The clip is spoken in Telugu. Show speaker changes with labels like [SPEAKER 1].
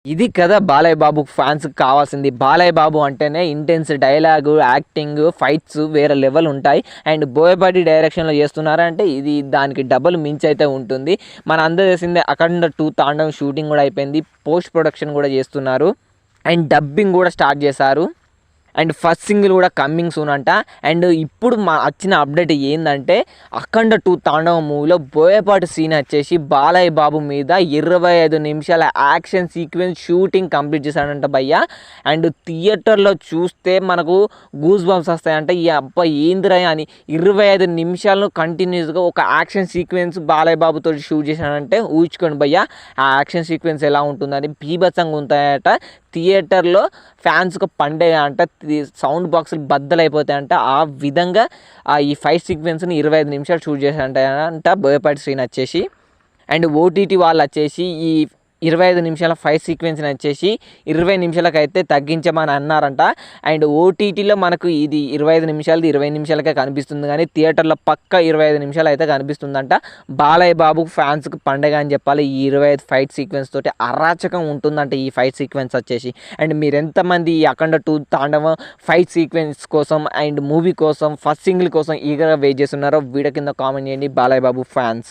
[SPEAKER 1] ఇది కదా బాలయ్య బాబుకి ఫ్యాన్స్‌కి కావాల్సింది. బాలయ్య బాబు అంటేనే ఇంటెన్స్ డైలాగు, యాక్టింగ్, ఫైట్స్ వేరే లెవెల్ ఉంటాయి. అండ్ బోయపాటి డైరెక్షన్‌లో చేస్తున్నారంటే ఇది దానికి డబుల్ మించయితే ఉంటుంది. మనందరూ తెలిసిందే 'అఖండ 2' తాండవం షూటింగ్ కూడా అయిపోయింది. పోస్ట్ ప్రొడక్షన్ కూడా చేస్తున్నారు. అండ్ డబ్బింగ్ కూడా స్టార్ట్ చేశారు. అండ్ ఫస్ట్ సింగిల్ కూడా కమ్మింగ్ సూన్ అంట. అండ్ ఇప్పుడు వచ్చిన అప్డేట్ ఏందంటే 'అఖండ 2' తాండవం మూవీలో బోయపాటి సీన్ వచ్చేసి బాలయ్య బాబు మీద 25 నిమిషాల యాక్షన్ సీక్వెన్స్ షూటింగ్ కంప్లీట్ చేశాడంట భయ్య. అండ్ థియేటర్లో చూస్తే మనకు గూస్ బంప్స్ వస్తాయంట. ఈ అబ్బాయి ఏందిరా అని 25 నిమిషాలను కంటిన్యూస్గా ఒక యాక్షన్ సీక్వెన్స్ బాలయ్య బాబుతో షూట్ చేశాడంటే ఊహించుకోండి భయ్య ఆ యాక్షన్ సీక్వెన్స్ ఎలా ఉంటుందని. బీభత్సంగా ఉంటాయట. థియేటర్లో ఫ్యాన్స్కి పండగ అంట. సౌండ్ బాక్సులు బద్దలైపోతాయంట. ఆ విధంగా ఈ ఫైట్ సీక్వెన్స్ని 25 నిమిషాలు షూట్ చేశారంట బోయపాటి శ్రీని వచ్చేసి. అండ్ ఓటీటీ వాళ్ళు వచ్చేసి ఈ 25 నిమిషాల ఫైట్ సీక్వెన్స్ని వచ్చేసి 20 నిమిషాలకైతే తగ్గించమని అన్నారంట. అండ్ ఓటీటీలో మనకు ఇది 25 నిమిషాలది 20 నిమిషాలకే కనిపిస్తుంది కానీ థియేటర్లో పక్క 25 నిమిషాలు అయితే కనిపిస్తుందంట. బాలయ్య బాబు ఫ్యాన్స్కి పండగ అని చెప్పాలి. ఈ 25 ఫైట్ సీక్వెన్స్ తోటి అరాచకం ఉంటుందంట ఈ ఫైట్ సీక్వెన్స్ వచ్చేసి. అండ్ మీరు ఎంతమంది ఈ 'అఖండ 2' తాండవం ఫైట్ సీక్వెన్స్ కోసం అండ్ మూవీ కోసం ఫస్ట్ సింగిల్ కోసం ఈగర్గా వెయిట్ చేస్తున్నారో వీడియో కింద కామెంట్ చేయండి బాలయ్య బాబు ఫ్యాన్స్.